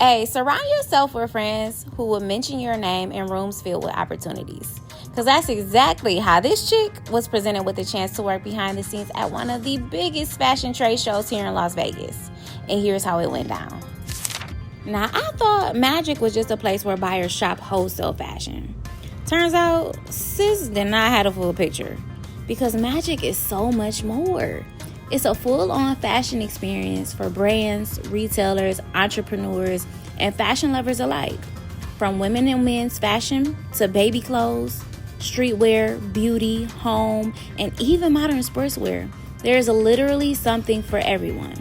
Hey, surround yourself with friends who will mention your name in rooms filled with opportunities. Because that's exactly how this chick was presented with the chance to work behind the scenes at one of the biggest fashion trade shows here in Las Vegas. And here's how it went down. Now, I thought Magic was just a place where buyers shop wholesale fashion. Turns out, sis did not have a full picture. Because Magic is so much more. It's a full-on fashion experience for brands, retailers, entrepreneurs, and fashion lovers alike. From women and men's fashion to baby clothes, streetwear, beauty, home, and even modern sportswear, there is literally something for everyone.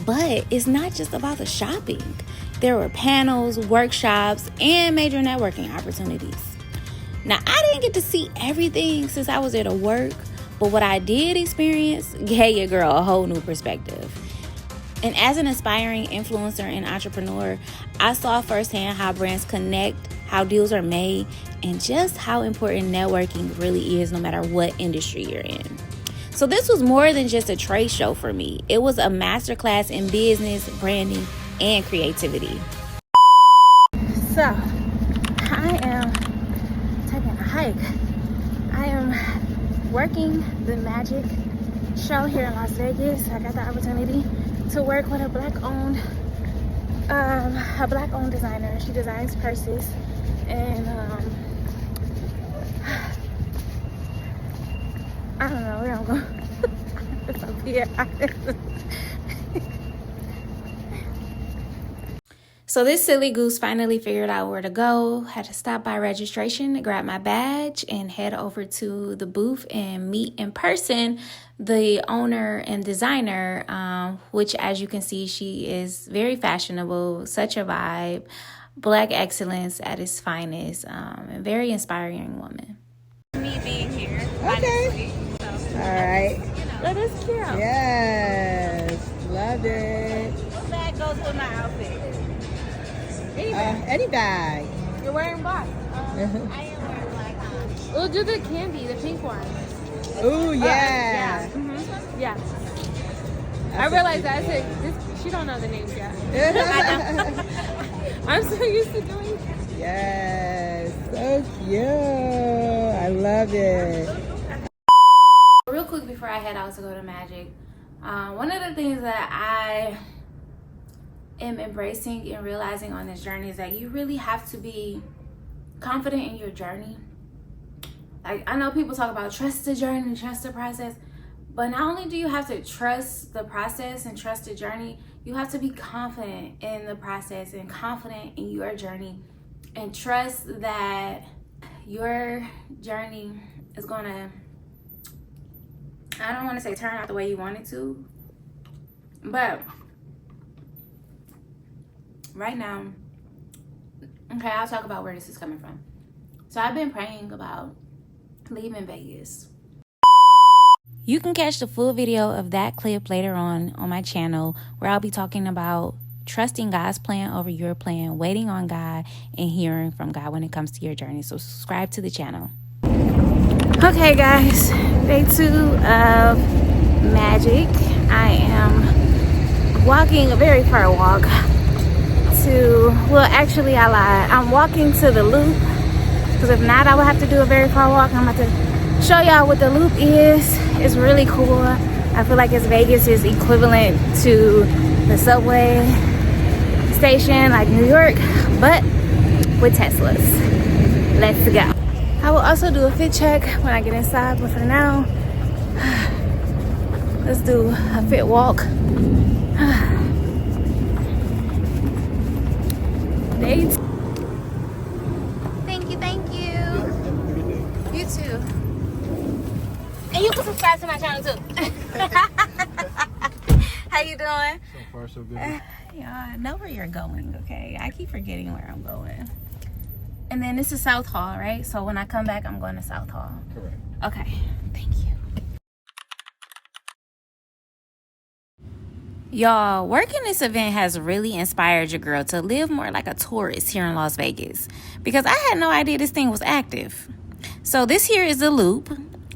But it's not just about the shopping. There were panels, workshops, and major networking opportunities. Now, I didn't get to see everything since I was there to work, but what I did experience gave your girl a whole new perspective. And as an aspiring influencer and entrepreneur, I saw firsthand how brands connect, how deals are made, and just how important networking really is no matter what industry you're in. So this was more than just a trade show for me. It was a masterclass in business, branding, and creativity. So, I am taking a hike. I am working the Magic show here in Las Vegas. I got the opportunity to work with a black-owned designer. She designs purses, and I don't know where I'm going. It's up here. So this silly goose finally figured out where to go. Had to stop by registration to grab my badge and head over to the booth and meet in person the owner and designer, which, as you can see, she is very fashionable, such a vibe, Black excellence at its finest, and very inspiring woman. Me being here. Okay. So, all right. that is cute. Yes. Love it. What bag goes with my outfit? Any bag. You're wearing black. I am wearing black. We'll do the candy, the pink one. Ooh, yeah. Yeah. I realized that. I said, she don't know the names yet. I'm so used to doing it. Yes. So cute. I love it. Real quick before I head out to go to Magic, one of the things that I am embracing and realizing on this journey is that you really have to be confident in your journey. Like, I know people talk about trust the journey, trust the process, but not only do you have to trust the process and trust the journey, you have to be confident in the process and confident in your journey, and trust that your journey is gonna, I don't want to say turn out the way you want it to, but right now, okay, I'll talk about where this is coming from. So I've been praying about leaving Vegas. You can catch the full video of that clip later on my channel, where I'll be talking about trusting God's plan over your plan, waiting on God, and hearing from God when it comes to your journey. So subscribe to the channel. Okay, guys, day 2 of Magic. I am walking a very far walk to, well, actually I lied. I'm walking to the Loop, because if not, I would have to do a very far walk. I'm about to show y'all what the Loop is. It's really cool. I feel like it's Vegas' equivalent to the subway station, like New York, but with Teslas. Let's go. I will also do a fit check when I get inside, but for now, let's do a fit walk. Thank you. You too. And you can subscribe to my channel too. How you doing? So far, so good. Yeah, I know where you're going, okay? I keep forgetting where I'm going. And then this is South Hall, right? So when I come back, I'm going to South Hall. Correct. Okay, thank you. Y'all, working this event has really inspired your girl to live more like a tourist here in Las Vegas, because I had no idea this thing was active. So this here is the Loop,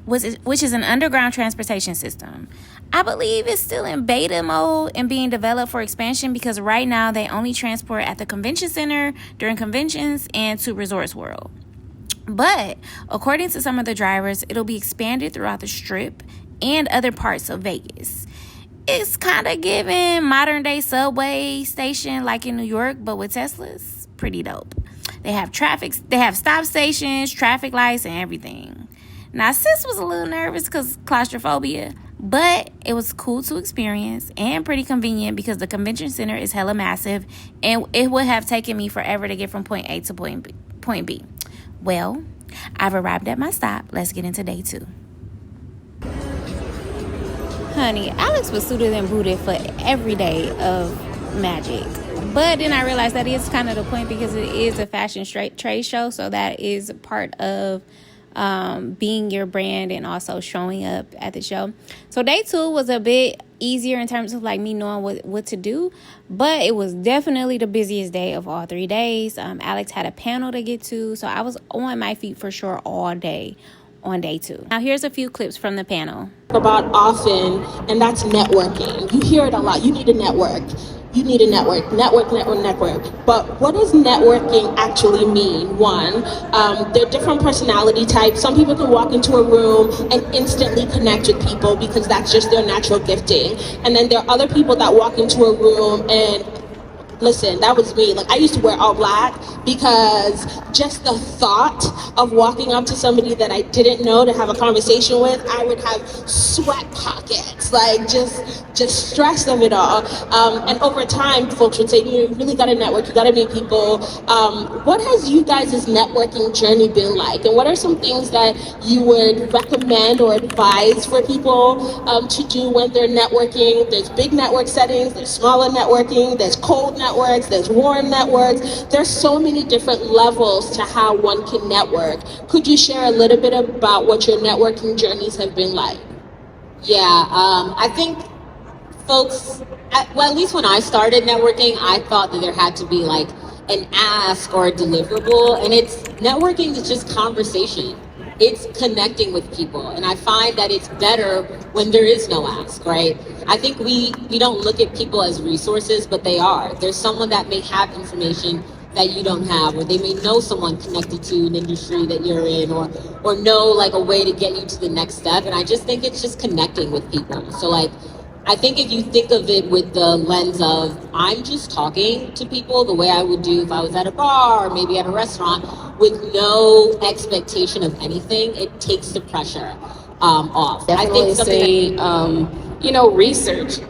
which is an underground transportation system. I believe it's still in beta mode and being developed for expansion because right now they only transport at the convention center during conventions and to Resorts World. But according to some of the drivers, it'll be expanded throughout the Strip and other parts of Vegas. It's kind of giving modern day subway station like in New York, but with Teslas. Pretty dope. They have stop stations, traffic lights, and everything. Now, sis was a little nervous because claustrophobia, but it was cool to experience and pretty convenient because the convention center is hella massive and it would have taken me forever to get from point A to point B. Well, I've arrived at my stop. Let's get into day 2. Honey, Alex was suited and booted for every day of Magic. But then I realized that is kind of the point because it is a fashion trade show. So that is part of being your brand and also showing up at the show. So day 2 was a bit easier in terms of like me knowing what to do, but it was definitely the busiest day of all 3 days. Alex had a panel to get to, so I was on my feet for sure all day on day 2. Now here's a few clips from the panel. About often, and that's networking. You hear it a lot. You need a network. You need a network. But what does networking actually mean? One, there are different personality types. Some people can walk into a room and instantly connect with people because that's just their natural gifting. And then there are other people that walk into a room and listen, that was me. Like, I used to wear all black because just the thought of walking up to somebody that I didn't know to have a conversation with, I would have sweat pockets, like just stress of it all. And over time, folks would say, you really got to network, you got to meet people. What has you guys' networking journey been like? And what are some things that you would recommend or advise for people to do when they're networking? There's big network settings, there's smaller networking, there's cold networks, there's warm networks. There's so many different levels to how one can network. Could you share a little bit about what your networking journeys have been like? Yeah, I think folks, at least when I started networking, I thought that there had to be like an ask or a deliverable, and networking is just conversation. It's connecting with people, and I find that it's better when there is no ask, right? I think we don't look at people as resources, but they are. There's someone that may have information that you don't have, or they may know someone connected to an industry that you're in, or know like a way to get you to the next step. And I just think it's just connecting with people. So like, I think if you think of it with the lens of I'm just talking to people the way I would do if I was at a bar or maybe at a restaurant with no expectation of anything, it takes the pressure off. Definitely I think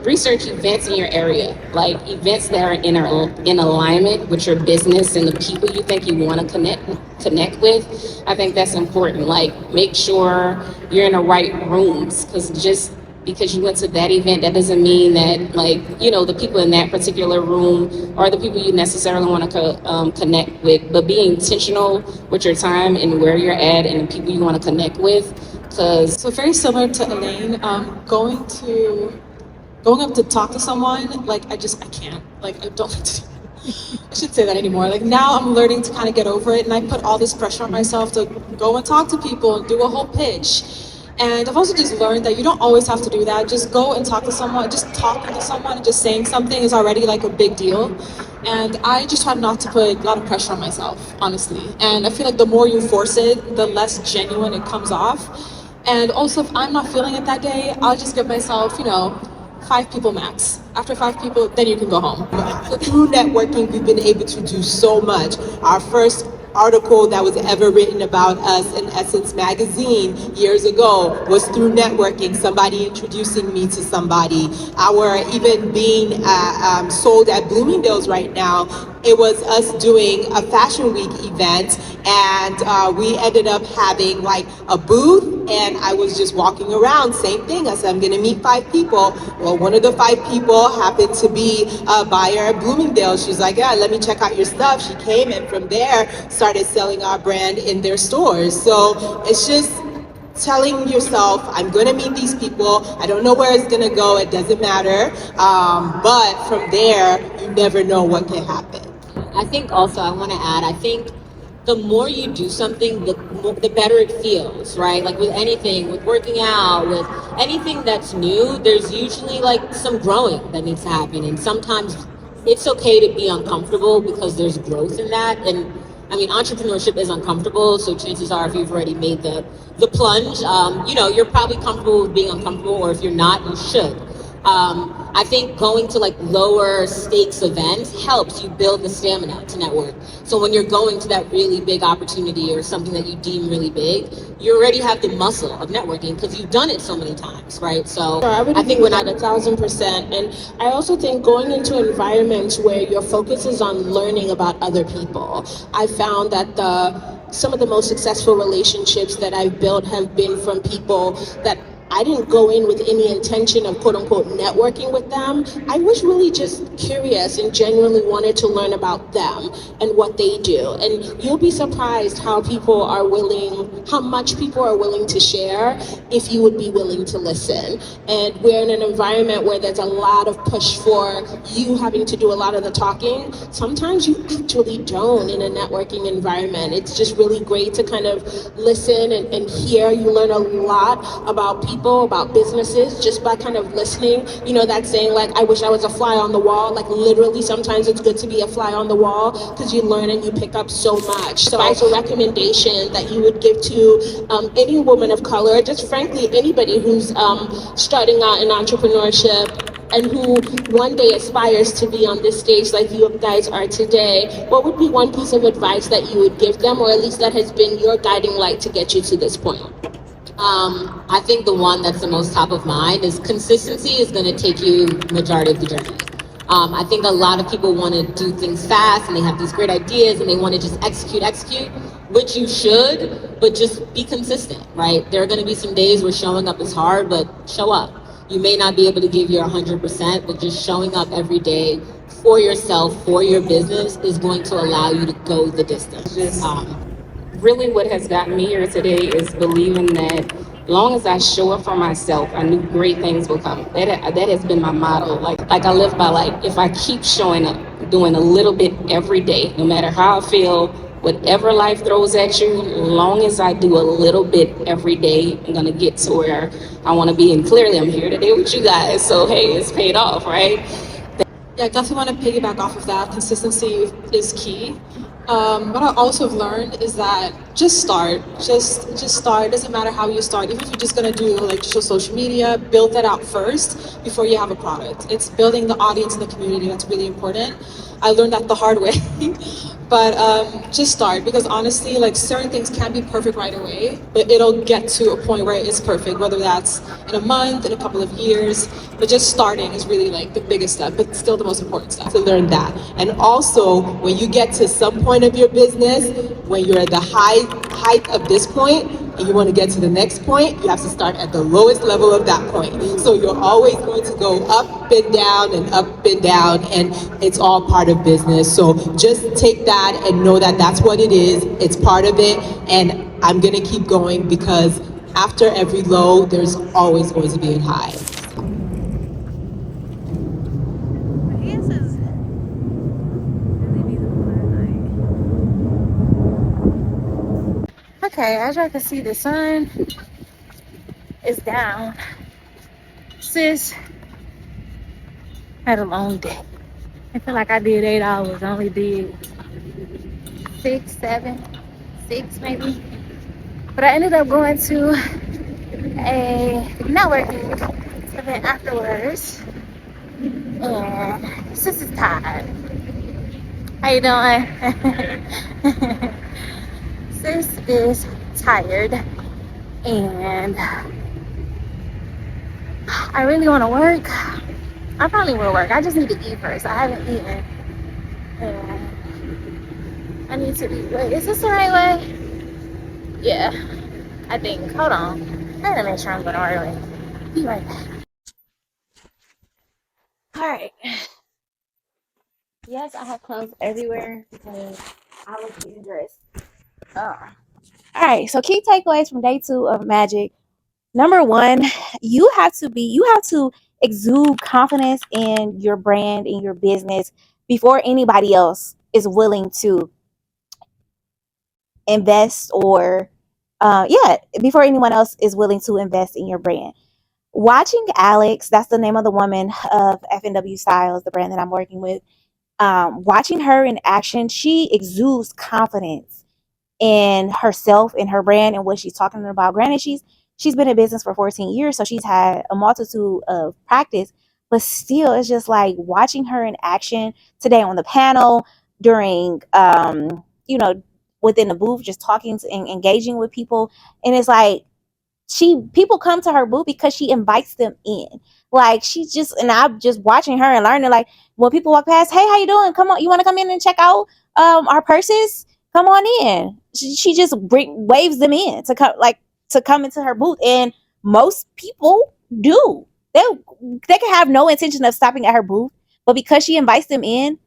research events in your area, like events that are in alignment with your business and the people you think you want to connect with. I think that's important. Like, make sure you're in the right rooms, because just because you went to that event, that doesn't mean that, like, the people in that particular room are the people you necessarily want to connect with. But be intentional with your time and where you're at and the people you want to connect with. So very similar to Elaine, going up to talk to someone, like I can't, like I don't I shouldn't say that anymore. Like now I'm learning to kind of get over it, and I put all this pressure on myself to go and talk to people and do a whole pitch. And I've also just learned that you don't always have to do that. Just go and talk to someone. Just talking to someone and just saying something is already like a big deal. And I just try not to put a lot of pressure on myself, honestly. And I feel like the more you force it, the less genuine it comes off. And also, if I'm not feeling it that day, I'll just give myself, 5 people max. After 5 people, then you can go home. Through networking, we've been able to do so much. Our first article that was ever written about us in Essence magazine years ago was through networking, somebody introducing me to somebody. Our even being sold at Bloomingdale's right now, it was us doing a Fashion Week event, and we ended up having like a booth, and I was just walking around, same thing. I said, I'm gonna meet 5 people. Well, one of the 5 people happened to be a buyer at Bloomingdale's. She's like, yeah, let me check out your stuff. She came, and from there started selling our brand in their stores. So it's just telling yourself, I'm gonna meet these people. I don't know where it's gonna go, it doesn't matter. But from there, you never know what can happen. I think also I want to add, I think the more you do something, the better it feels, right? Like with anything, with working out, with anything that's new, there's usually like some growing that needs to happen. And sometimes it's okay to be uncomfortable because there's growth in that. And I mean, entrepreneurship is uncomfortable. So chances are, if you've already made the plunge, you're probably comfortable with being uncomfortable, or if you're not, you should. I think going to like lower stakes events helps you build the stamina to network. So when you're going to that really big opportunity or something that you deem really big, you already have the muscle of networking because you've done it so many times, right? So Sure, I would I think agree when with that 1,000%. And I also think going into environments where your focus is on learning about other people, I found that some of the most successful relationships that I've built have been from people that I didn't go in with any intention of quote unquote networking with them. I was really just curious and genuinely wanted to learn about them and what they do. And you'll be surprised how much people are willing to share if you would be willing to listen. And we're in an environment where there's a lot of push for you having to do a lot of the talking. Sometimes you actually don't in a networking environment. It's just really great to kind of listen and hear. You learn a lot about people, about businesses, just by kind of listening. You know, that saying like, I wish I was a fly on the wall. Like literally sometimes it's good to be a fly on the wall because you learn and you pick up so much. So as a recommendation that you would give to any woman of color, just frankly anybody who's starting out in entrepreneurship and who one day aspires to be on this stage like you guys are today, what would be one piece of advice that you would give them, or at least that has been your guiding light to get you to this point? I think the one that's the most top of mind is consistency is going to take you majority of the journey. I think a lot of people want to do things fast and they have these great ideas and they want to just execute, which you should, but just be consistent, right? There are going to be some days where showing up is hard, but show up. You may not be able to give your 100%, but just showing up every day for yourself, for your business, is going to allow you to go the distance. Really what has gotten me here today is believing that long as I show up for myself, I knew great things will come. That has been my motto. Like I live by, like, if I keep showing up, doing a little bit every day, no matter how I feel, whatever life throws at you, long as I do a little bit every day, I'm gonna get to where I want to be. And clearly I'm here today with you guys, so hey, it's paid off, right? Yeah, I definitely want to piggyback off of that. Consistency is key. What I also have learned is that just start. Just start. It doesn't matter how you start. Even if you're just gonna do like just social media, build that out first before you have a product. It's building the audience and the community that's really important. I learned that the hard way. But just start, because honestly, like certain things can't be perfect right away, but it'll get to a point where it's perfect, whether that's in a month, in a couple of years. But just starting is really like the biggest step, but still the most important step. To learn that. And also, when you get to some point of your business, when you're at the height of this point and you want to get to the next point, you have to start at the lowest level of that point. So you're always going to go up and down and up and down, and it's all part of business. So just take that and know that that's what it is. It's part of it, and I'm going to keep going, because after every low, there's always going to be a high. This is really beautiful at night. Okay, as y'all can see, the sun is down. Sis had a long day. I feel like I did 8 hours. I only did 6, 7, 6 maybe. But I ended up going to a networking event afterwards. And sis is tired. How you doing? Sis is tired. And I really want to work. I probably will work. I just need to eat first. I haven't eaten. And I need to eat. Wait, is this the right way? Yeah, I think. Hold on. I gotta make sure I'm going the right way. Be right back. Alright. Yes, I have clothes everywhere because I was getting dressed. Alright, so key takeaways from day 2 of Magic. Number 1, you have to exude confidence in your brand, in your business, before anybody else is willing to invest or before anyone else is willing to invest in your brand. Watching Alex, that's the name of the woman of FNW Styles, the brand that I'm working with. Watching her in action, she exudes confidence in herself, in her brand, and what she's talking about. Granted, she's been in business for 14 years, so she's had a multitude of practice, but still, it's just like watching her in action today on the panel, during within the booth, just talking to, and engaging with people. And it's like people come to her booth because she invites them in. Like, she's just, and I'm just watching her and learning, like, when people walk past, hey, how you doing, come on, you want to come in and check out our purses, come on in. She just waves them in to come into her booth. And most people do. They can have no intention of stopping at her booth, but because she invites them in,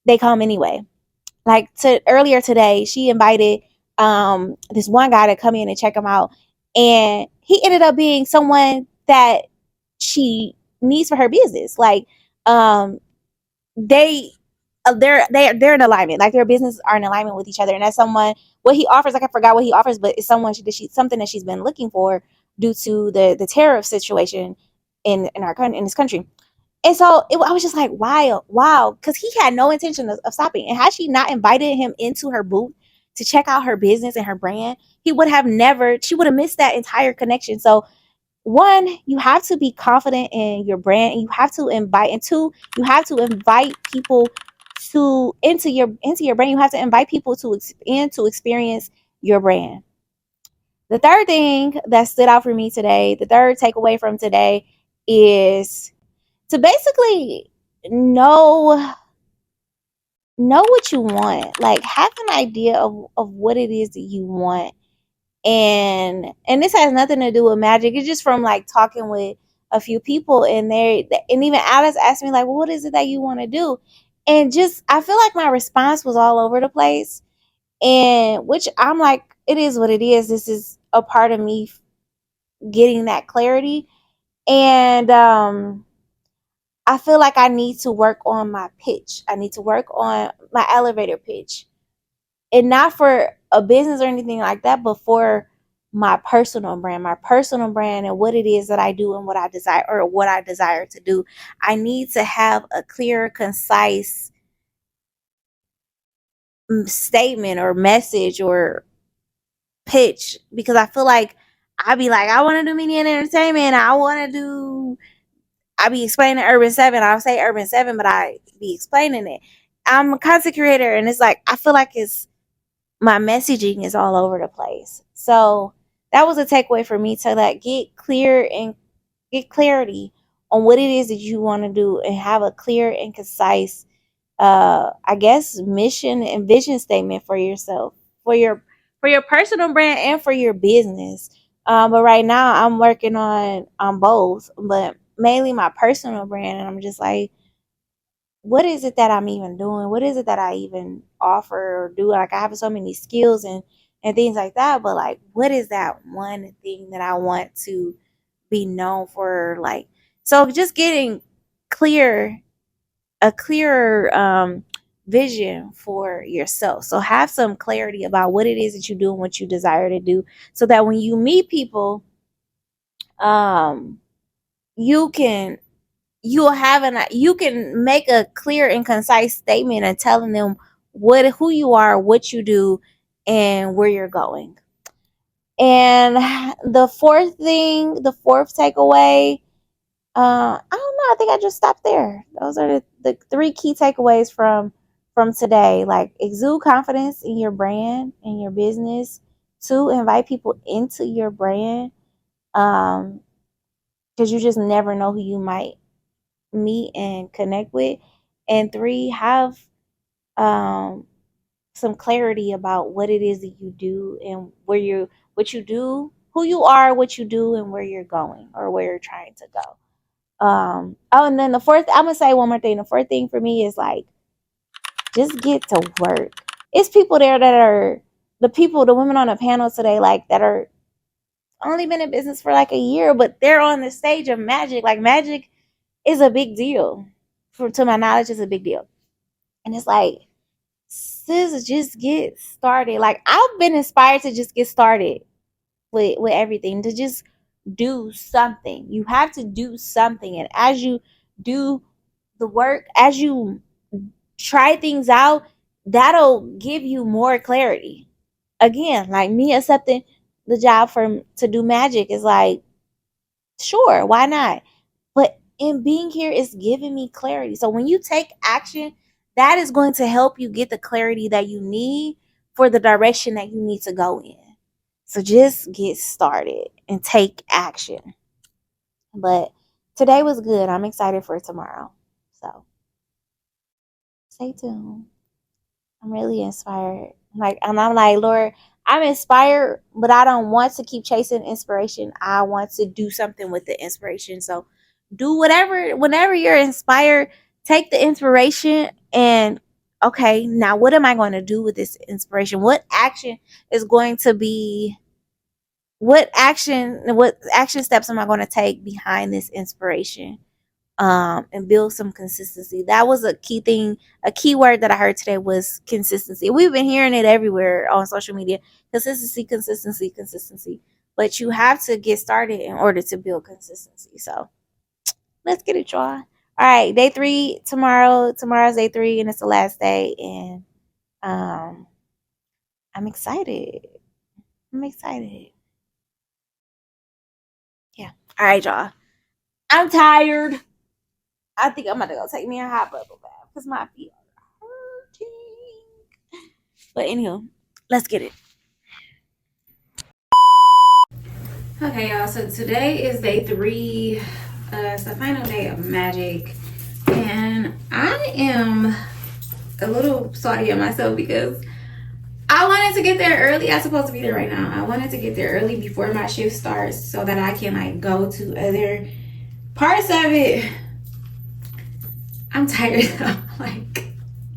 they come anyway. Like, earlier today, she invited this one guy to come in and check him out, and he ended up being someone that she needs for her business. Like, they they're in alignment. Like, their businesses are in alignment with each other, and that's someone, what he offers, like, I forgot what he offers, but it's someone something that she's been looking for due to the tariff situation in this country. And so I was just like, wow, because he had no intention of stopping. And had she not invited him into her booth to check out her business and her brand, she would have missed that entire connection. So, one, you have to be confident in your brand, and you have to invite, and two, you have to invite people into your brand. You have to invite people to experience your brand. The third thing that stood out for me today, the third takeaway from today, is to basically know what you want. Like, have an idea of what it is that you want. And this has nothing to do with magic. It's just from, like, talking with a few people, and even Alice asked me, like, well, what is it that you want to do? And just, I feel like my response was all over the place, and which I'm like, it is what it is. This is a part of me getting that clarity. And I feel like I need to work on my pitch. I need to work on my elevator pitch. And not for a business or anything like that, but for my personal brand and what it is that I do and what I desire to do. I need to have a clear, concise statement or message or pitch, because I feel like I be like, I want to do media and entertainment. I be explaining Urban 7. I'll say Urban 7, but I be explaining it. I'm a content creator, and it's like, I feel like my messaging is all over the place. So that was a takeaway for me, to, like, get clarity on what it is that you want to do, and have a clear and concise, I guess, mission and vision statement for yourself, for your personal brand and for your business. But right now I'm working on both, but mainly my personal brand. And I'm just like, what is it that I'm even doing? What is it that I even offer or do? Like, I have so many skills and things like that, but, like, what is that one thing that I want to be known for? Like, so just getting clear a clearer vision for yourself. So have some clarity about what it is that you do and what you desire to do, so that when you meet people, um, you can you can make a clear and concise statement and telling them who you are, what you do, and where you're going. And the fourth takeaway, I don't know. I think I just stopped there. Those are the three key takeaways from today. Like, exude confidence in your brand and your business. Two, invite people into your brand, because you just never know who you might meet and connect with. And three, have um, some clarity about what it is that you do and what you do, who you are, what you do, and where you're going or where you're trying to go. And then the fourth, I'm gonna say one more thing. The fourth thing for me is, like, just get to work. It's people there that are the women on the panel today, like, that are only been in business for like a year, but they're on the stage of magic. Like, magic is a big deal. To my knowledge, is a big deal. And it's like, sis, just get started. Like, I've been inspired to just get started with everything, to just do something. You have to do something. And as you do the work, as you try things out, that'll give you more clarity. Again, like me accepting the job to do magic is like, sure, why not? But in being here, it's giving me clarity. So when you take action, that is going to help you get the clarity that you need for the direction that you need to go in. So just get started and take action. But today was good. I'm excited for tomorrow. So stay tuned. I'm really inspired. I'm like, Lord, I'm inspired, but I don't want to keep chasing inspiration. I want to do something with the inspiration. So do whatever, whenever you're inspired, take the inspiration and, okay, now what am I going to do with this inspiration? What action steps am I going to take behind this inspiration? And build some consistency. That was a key thing. A key word that I heard today was consistency. We've been hearing it everywhere on social media. Consistency. But you have to get started in order to build consistency. So let's get it, y'all. All right, day 3 tomorrow. Tomorrow's day 3, and it's the last day. And I'm excited. Yeah. All right, y'all. I'm tired. I think I'm about to go take me a hot bubble bath because my feet are hurting. But anywho, let's get it. Okay, y'all. So today is day 3. It's the final day of magic. And I am a little salty at myself because I wanted to get there early. I'm supposed to be there right now. I wanted to get there early before my shift starts so that I can like go to other parts of it. I'm tired though. Like, and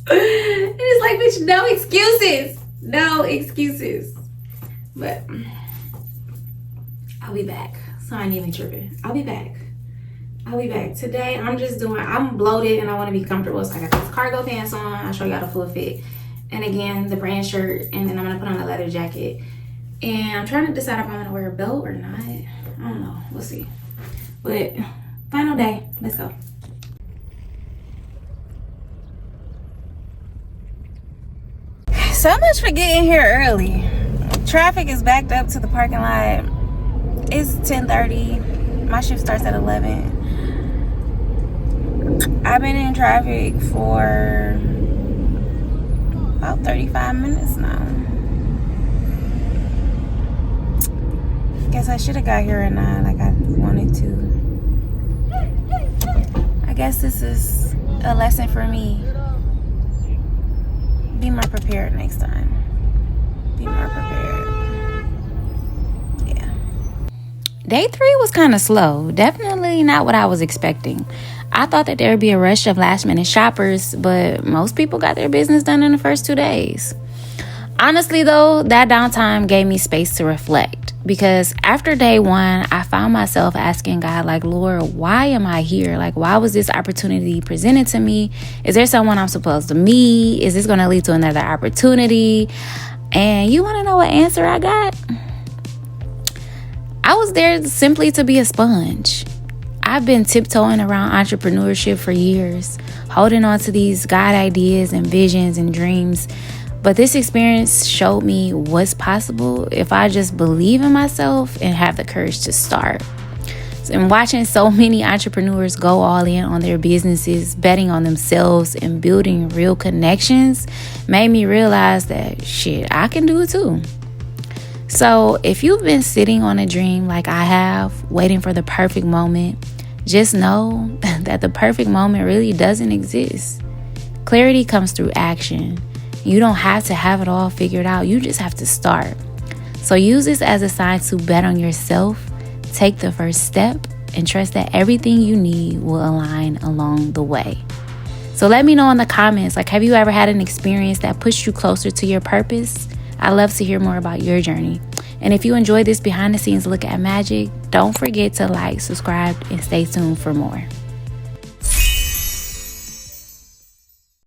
it's like, bitch, no excuses. But I'll be back. So I ain't even tripping. I'll be back. Today I'm bloated and I want to be comfortable. So I got these cargo pants on. I'll show y'all the full fit. And again, the brand shirt. And then I'm going to put on a leather jacket. And I'm trying to decide if I'm going to wear a belt or not. I don't know. We'll see. But final day. Let's go. So much for getting here early. Traffic is backed up to the parking lot. It's 10:30. My shift starts at 11. I've been in traffic for about 35 minutes now. Guess I should have got here at 9 like I wanted to. I guess this is a lesson for me. Be more prepared next time. Yeah. Day 3 was kind of slow. Definitely not what I was expecting. I thought that there would be a rush of last minute shoppers, but most people got their business done in the first 2 days. Honestly though, that downtime gave me space to reflect, because after day 1, I found myself asking God, like, Lord, why am I here? Like, why was this opportunity presented to me? Is there someone I'm supposed to meet? Is this going to lead to another opportunity? And you want to know what answer I got? I was there simply to be a sponge. I've been tiptoeing around entrepreneurship for years, holding on to these God ideas and visions and dreams. But this experience showed me what's possible if I just believe in myself and have the courage to start. And watching so many entrepreneurs go all in on their businesses, betting on themselves and building real connections made me realize that shit, I can do it too. So if you've been sitting on a dream like I have, waiting for the perfect moment, just know that the perfect moment really doesn't exist. Clarity comes through action. You don't have to have it all figured out. You just have to start. So use this as a sign to bet on yourself, take the first step, and trust that everything you need will align along the way. So let me know in the comments, like, have you ever had an experience that pushed you closer to your purpose? I'd love to hear more about your journey. And if you enjoyed this behind the scenes look at magic, don't forget to like, subscribe, and stay tuned for more.